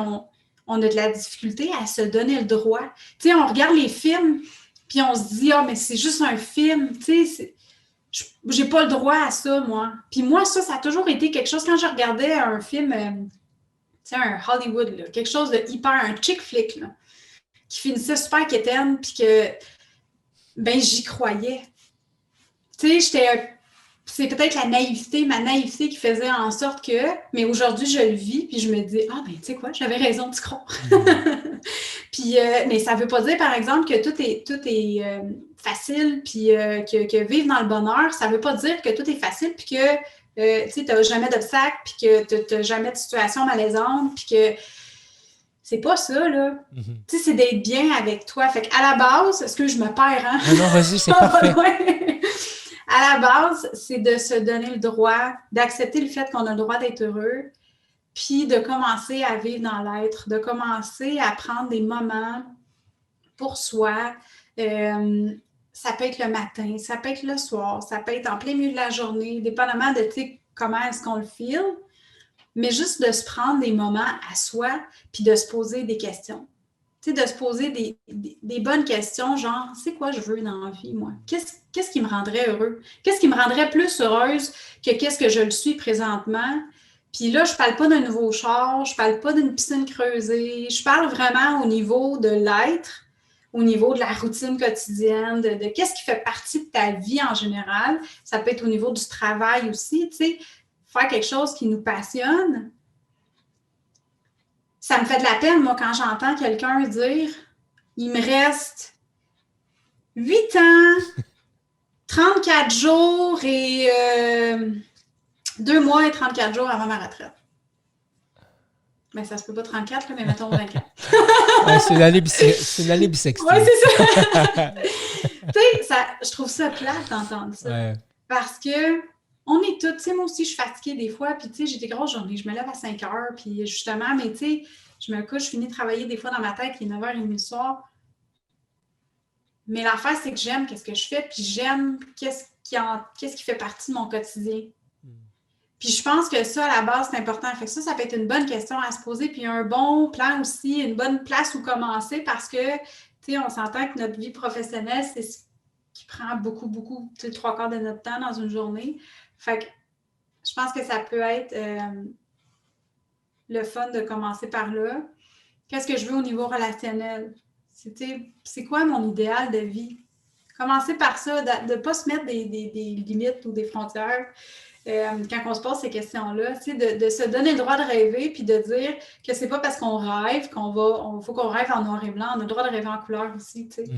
on a de la difficulté à se donner le droit. Tu sais, on regarde les films, puis on se dit, mais c'est juste un film, tu sais, j'ai pas le droit à ça, moi. Puis moi, ça a toujours été quelque chose, quand je regardais un film, tu sais, un Hollywood, là, quelque chose de hyper, un chick flick, là, qui finissait super quétaine, puis que, ben, j'y croyais. Tu sais, c'est peut-être ma naïveté qui faisait en sorte que, mais aujourd'hui, je le vis, puis je me dis, ben, tu sais quoi, j'avais raison d'y croire. Puis, mais ça ne veut pas dire, par exemple, que tout est facile, puis que vivre dans le bonheur, ça ne veut pas dire que tout est facile, puis que, tu n'as jamais d'obstacles, puis que tu n'as jamais de situation malaisante, puis que c'est pas ça, là. Tu sais, c'est d'être bien avec toi. Fait qu'à la base, est-ce que je me perds, hein? Non, vas-y, c'est parfait. À la base, c'est de se donner le droit, d'accepter le fait qu'on a le droit d'être heureux, puis de commencer à vivre dans l'être, de commencer à prendre des moments pour soi. Ça peut être le matin, ça peut être le soir, ça peut être en plein milieu de la journée, dépendamment de comment est-ce qu'on le file, mais juste de se prendre des moments à soi, puis de se poser des questions. Tu sais, de se poser des bonnes questions, genre, c'est quoi je veux dans la vie, moi? Qu'est-ce qui me rendrait heureux? Qu'est-ce qui me rendrait plus heureuse que qu'est-ce que je le suis présentement? Puis là, je ne parle pas d'un nouveau char, je ne parle pas d'une piscine creusée, je parle vraiment au niveau de l'être, au niveau de la routine quotidienne, de qu'est-ce qui fait partie de ta vie en général. Ça peut être au niveau du travail aussi, tu sais, faire quelque chose qui nous passionne. Ça me fait de la peine, moi, quand j'entends quelqu'un dire « Il me reste 8 ans, 34 jours et 2 mois et 34 jours avant ma retraite. » Mais ça se peut pas 34, là, mais mettons 24. Ouais, c'est l'année bissextile. Oui, c'est ça. Tu sais, je trouve ça plate d'entendre ça. Ouais. Parce que on est tous, tu sais, moi aussi, je suis fatiguée des fois, puis tu sais, j'ai des grosses journées, je me lève à 5 heures, puis justement, mais tu sais, je me couche, je finis de travailler des fois dans ma tête, il est 9h30 le soir. Mais l'affaire, c'est que j'aime qu'est-ce que je fais, puis j'aime qu'est-ce qui fait partie de mon quotidien. Puis je pense que ça, à la base, c'est important. Fait que ça peut être une bonne question à se poser, puis un bon plan aussi, une bonne place où commencer, parce que, tu sais, on s'entend que notre vie professionnelle, c'est ce qui prend beaucoup, beaucoup, tu sais, 3/4 de notre temps dans une journée. Fait que je pense que ça peut être le fun de commencer par là. Qu'est-ce que je veux au niveau relationnel? C'est quoi mon idéal de vie? Commencer par ça, de ne pas se mettre des limites ou des frontières quand on se pose ces questions-là, de se donner le droit de rêver puis de dire que c'est pas parce qu'on rêve faut qu'on rêve en noir et blanc, on a le droit de rêver en couleur aussi, tu sais.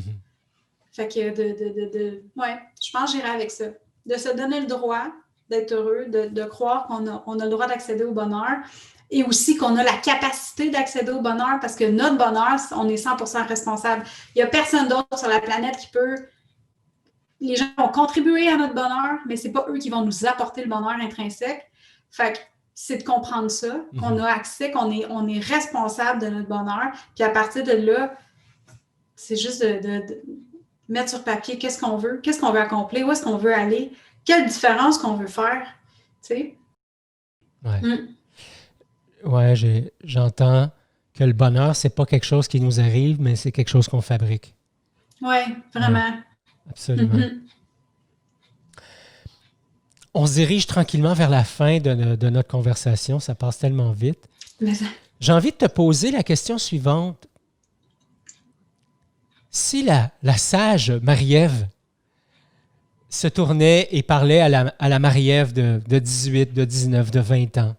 Fait que ouais, je pense que j'irai avec ça. De se donner le droit d'être heureux, de croire qu'on a le droit d'accéder au bonheur et aussi qu'on a la capacité d'accéder au bonheur parce que notre bonheur, on est 100% responsable. Il n'y a personne d'autre sur la planète qui peut... Les gens vont contribuer à notre bonheur, mais ce n'est pas eux qui vont nous apporter le bonheur intrinsèque. Fait que c'est de comprendre ça, qu'on a accès, on est responsable de notre bonheur. Puis à partir de là, c'est juste de mettre sur papier qu'est-ce qu'on veut accomplir, où est-ce qu'on veut aller, quelle différence qu'on veut faire, tu sais. Ouais. Ouais, j'entends que le bonheur, c'est pas quelque chose qui nous arrive, mais c'est quelque chose qu'on fabrique. Oui, vraiment. Ouais, absolument. On se dirige tranquillement vers la fin de notre conversation. Ça passe tellement vite. J'ai envie de te poser la question suivante. Si la sage Marie-Ève se tournait et parlait à la Marie-Ève de 18, de 19, de 20 ans,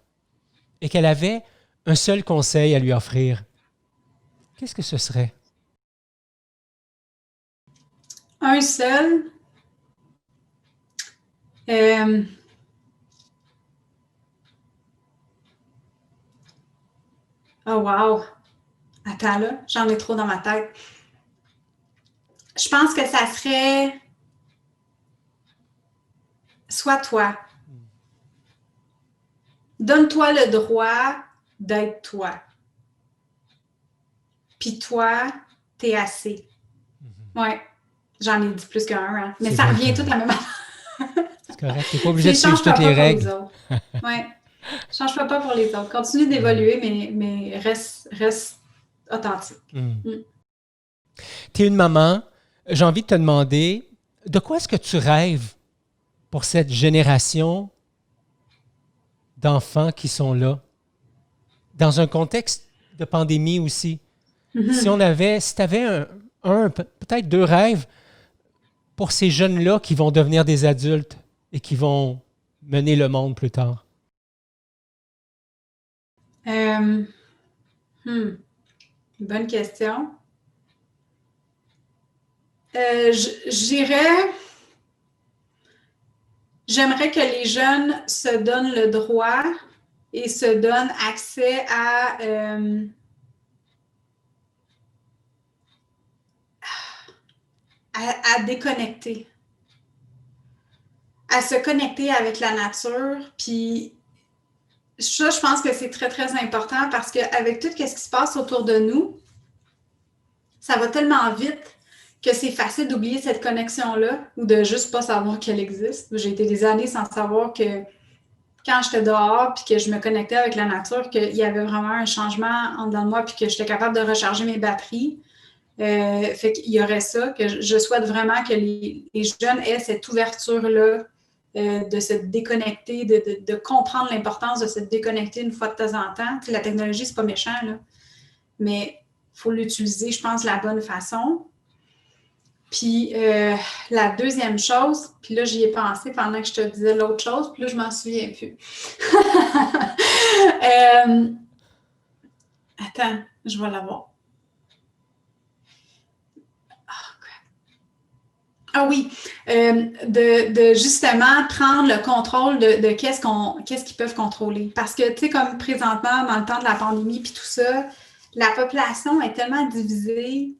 et qu'elle avait un seul conseil à lui offrir, qu'est-ce que ce serait? Un seul. Oh wow! Attends là, j'en ai trop dans ma tête. Je pense que ça serait sois toi. Donne-toi le droit d'être toi. Puis toi, t'es assez. Ouais, j'en ai dit plus qu'un, hein. Mais ça revient tout à la même affaire. C'est correct, t'es pas obligé de suivre toutes les règles. Ouais. Change-toi pas pour les autres. Continue d'évoluer, mais reste authentique. Tu es une maman. J'ai envie de te demander, de quoi est-ce que tu rêves pour cette génération d'enfants qui sont là, dans un contexte de pandémie aussi? Si tu avais peut-être 2 rêves pour ces jeunes-là qui vont devenir des adultes et qui vont mener le monde plus tard. Bonne question. J'aimerais que les jeunes se donnent le droit et se donnent accès à déconnecter, à se connecter avec la nature. Puis ça, je pense que c'est très, très important parce qu'avec tout ce qui se passe autour de nous, ça va tellement vite que c'est facile d'oublier cette connexion-là ou de juste pas savoir qu'elle existe. J'ai été des années sans savoir que quand j'étais dehors puis que je me connectais avec la nature, qu'il y avait vraiment un changement en dedans de moi puis que j'étais capable de recharger mes batteries. Fait qu'il y aurait ça, que je souhaite vraiment que les jeunes aient cette ouverture-là de se déconnecter, de comprendre l'importance de se déconnecter une fois de temps en temps. Tu sais, la technologie, c'est pas méchant, là, mais il faut l'utiliser, je pense, de la bonne façon. Puis la deuxième chose, puis là, j'y ai pensé pendant que je te disais l'autre chose, puis là, je m'en souviens plus. Attends, je vais l'avoir. Ah oui, de justement prendre le contrôle de qu'est-ce qu'ils peuvent contrôler. Parce que, tu sais, comme présentement, dans le temps de la pandémie puis tout ça, la population est tellement divisée,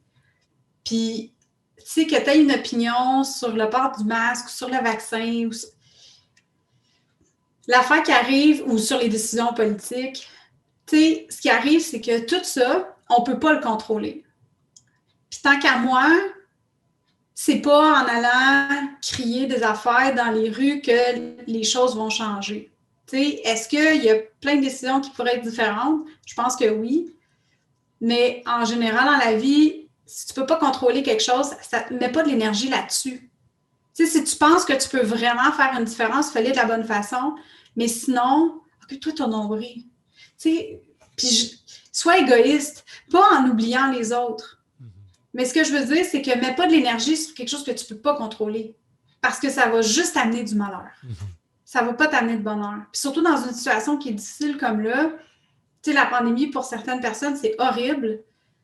puis, tu sais, que tu as une opinion sur le port du masque, sur le vaccin, ou l'affaire qui arrive, ou sur les décisions politiques, tu sais, ce qui arrive, c'est que tout ça, on ne peut pas le contrôler. Puis tant qu'à moi, c'est pas en allant crier des affaires dans les rues que les choses vont changer. T'sais, est-ce qu'il y a plein de décisions qui pourraient être différentes? Je pense que oui. Mais en général, dans la vie, si tu ne peux pas contrôler quelque chose, ça ne met pas de l'énergie là-dessus. T'sais, si tu penses que tu peux vraiment faire une différence, fais-le de la bonne façon. Mais sinon, occupe-toi de ton nombril. Puis sois égoïste, pas en oubliant les autres. Mais ce que je veux dire, c'est que mets pas de l'énergie sur quelque chose que tu ne peux pas contrôler. Parce que ça va juste amener du malheur. Ça ne va pas t'amener de bonheur. Puis surtout dans une situation qui est difficile comme là, tu sais, la pandémie, pour certaines personnes, c'est horrible.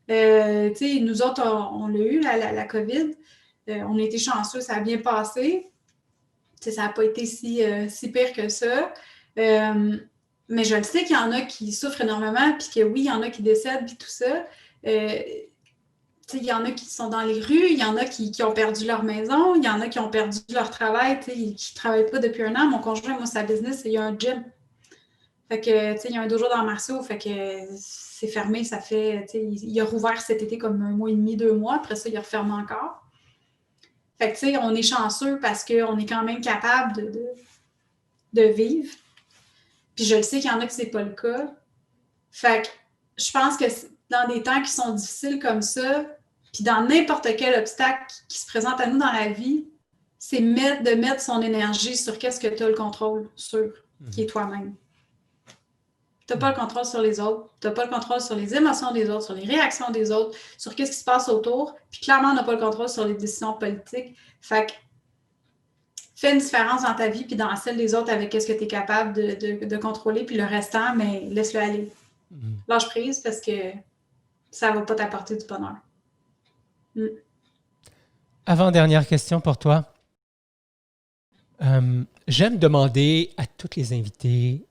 Tu sais, nous autres, on l'a eu, la COVID. On a été chanceux, ça a bien passé. Tu sais, ça n'a pas été si pire que ça. Mais je le sais qu'il y en a qui souffrent énormément, puis que oui, il y en a qui décèdent, puis tout ça. Il y en a qui sont dans les rues, il y en a qui ont perdu leur maison, il y en a qui ont perdu leur travail, qui ne travaillent pas depuis 1 an. Mon conjoint, moi, sa business, il y a un gym. Fait que, tu sais, il y a un dojo dans Marceau, fait que c'est fermé, ça fait, tu sais, il a rouvert cet été comme 1 mois et demi, 2 mois. Après ça, il a refermé encore. Fait que, tu sais, on est chanceux parce qu'on est quand même capable de vivre. Puis je le sais qu'il y en a que c'est pas le cas. Fait que je pense que dans des temps qui sont difficiles comme ça, puis dans n'importe quel obstacle qui se présente à nous dans la vie, c'est de mettre son énergie sur qu'est-ce que tu as le contrôle sur, qui est toi-même. Tu n'as pas le contrôle sur les autres, tu n'as pas le contrôle sur les émotions des autres, sur les réactions des autres, sur qu'est-ce qui se passe autour, puis clairement, on n'a pas le contrôle sur les décisions politiques. Fait que fais une différence dans ta vie puis dans celle des autres avec qu'est-ce que tu es capable de contrôler, puis le restant, mais laisse-le aller. Lâche prise parce que ça ne va pas t'apporter du bonheur. Avant-dernière question pour toi. J'aime demander à tous les invités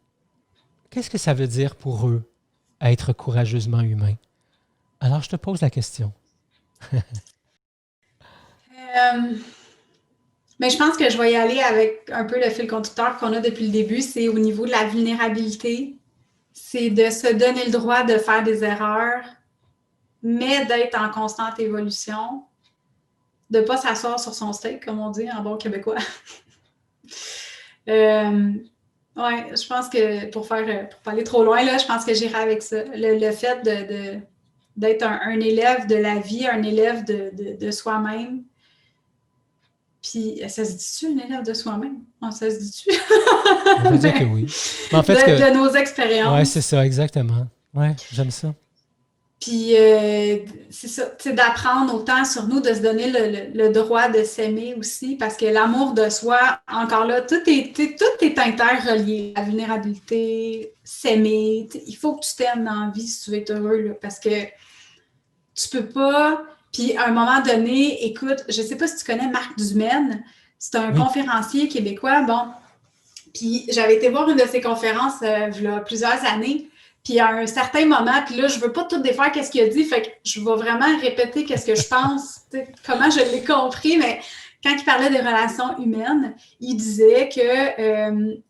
qu'est-ce que ça veut dire pour eux être courageusement humain. Alors, je te pose la question. Mais je pense que je vais y aller avec un peu le fil conducteur qu'on a depuis le début, c'est au niveau de la vulnérabilité. C'est de se donner le droit de faire des erreurs, mais d'être en constante évolution, de ne pas s'asseoir sur son steak, comme on dit en bon québécois. Ouais, je pense que pour pas aller trop loin, là, je pense que j'irai avec ça. Le fait d'être un élève de la vie, un élève de soi-même. Puis, ça se dit-tu, un élève de soi-même? Non, ça se dit-tu? On va dire que oui. Mais en fait, de nos expériences. Oui, c'est ça, exactement. Oui, j'aime ça. Puis, c'est ça, c'est d'apprendre autant sur nous, de se donner le droit de s'aimer aussi, parce que l'amour de soi, encore là, tout est interrelié. La vulnérabilité, s'aimer, il faut que tu t'aimes dans la vie si tu veux être heureux, là, parce que tu peux pas... Puis, à un moment donné, écoute, je sais pas si tu connais Marc Dumaine, c'est un conférencier québécois, bon, puis j'avais été voir une de ses conférences il y a plusieurs années. Puis à un certain moment, puis là, je veux pas tout défaire qu'est-ce qu'il a dit, fait que je vais vraiment répéter qu'est-ce que je pense, comment je l'ai compris, mais quand il parlait des relations humaines, il disait que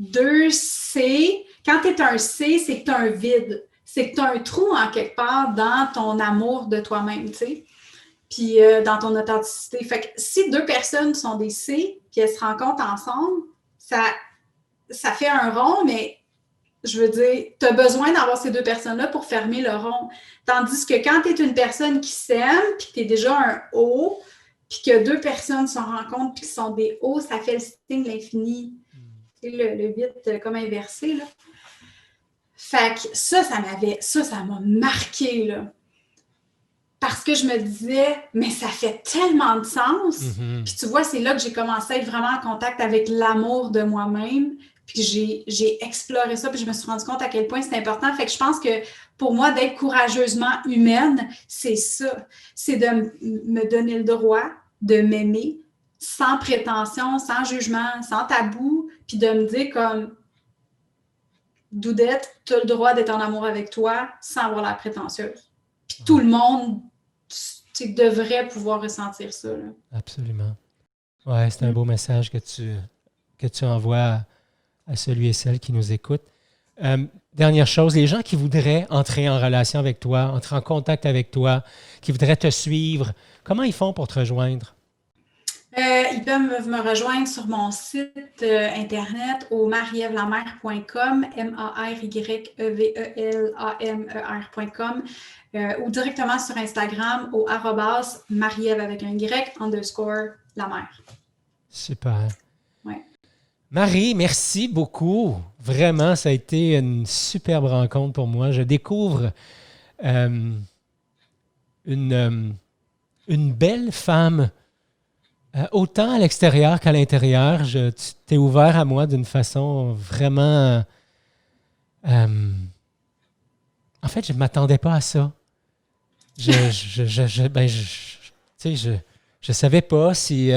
2C, quand tu es un C, c'est que tu as un vide, c'est que tu as un trou en quelque part dans ton amour de toi-même, tu sais, puis dans ton authenticité. Fait que si 2 personnes sont des C, puis elles se rencontrent ensemble, ça fait un rond, mais je veux dire, tu as besoin d'avoir ces 2 personnes-là pour fermer le rond. Tandis que quand tu es une personne qui s'aime, puis que tu es déjà un O, puis que 2 personnes se rencontrent, puis qui sont des O, ça fait le signe de l'infini. C'est le vide comme inversé, là. Fait que ça m'a marqué, là. Parce que je me disais, mais ça fait tellement de sens. Puis tu vois, c'est là que j'ai commencé à être vraiment en contact avec l'amour de moi-même. Puis j'ai exploré ça, puis je me suis rendu compte à quel point c'est important. Fait que je pense que pour moi, d'être courageusement humaine, c'est ça. C'est de me donner le droit de m'aimer sans prétention, sans jugement, sans tabou, puis de me dire comme, Doudette, tu as le droit d'être en amour avec toi sans avoir la prétentieuse. Puis tout le monde devrait pouvoir ressentir ça, là. Absolument. Ouais, c'est un beau message que tu envoies à celui et celle qui nous écoutent. Dernière chose, les gens qui voudraient entrer en relation avec toi, entrer en contact avec toi, qui voudraient te suivre, comment ils font pour te rejoindre? Ils peuvent me rejoindre sur mon site internet au marievlamer.com, MARYEVELAMER.com, ou directement sur Instagram au @Mariève avec un Y _Lamer. Super. Ouais. Marie, merci beaucoup. Vraiment, ça a été une superbe rencontre pour moi. Je découvre une belle femme, autant à l'extérieur qu'à l'intérieur. Tu t'es ouvert à moi d'une façon vraiment... en fait, je ne m'attendais pas à ça. Je savais pas si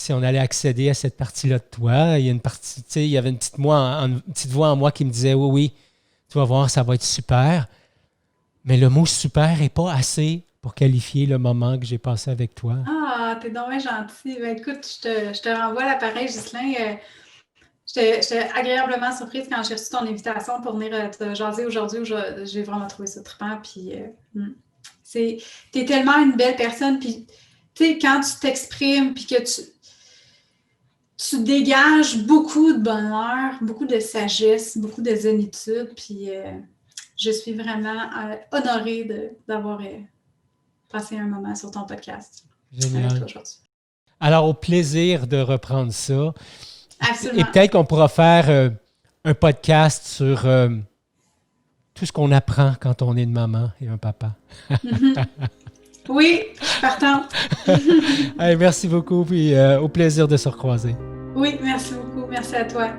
on allait accéder à cette partie-là de toi. Il y a une partie, il y avait une petite voix en moi qui me disait oui, tu vas voir, ça va être super. Mais le mot super n'est pas assez pour qualifier le moment que j'ai passé avec toi. Ah, t'es donc bien gentil. Ben, écoute, je te renvoie l'appareil, Ghislain. J'étais agréablement surprise quand j'ai reçu ton invitation pour venir te jaser aujourd'hui. J'ai vraiment trouvé ça trippant. Puis, t'es tellement une belle personne. Puis, tu sais, quand tu t'exprimes, puis que tu dégages beaucoup de bonheur, beaucoup de sagesse, beaucoup de zénitude. Puis, je suis vraiment honorée d'avoir passé un moment sur ton podcast. Génial. Avec toi aujourd'hui. Alors, au plaisir de reprendre ça. Absolument. Et peut-être qu'on pourra faire un podcast sur tout ce qu'on apprend quand on est une maman et un papa. Oui, je suis partante. Hey, merci beaucoup, puis au plaisir de se recroiser. Oui, merci beaucoup. Merci à toi.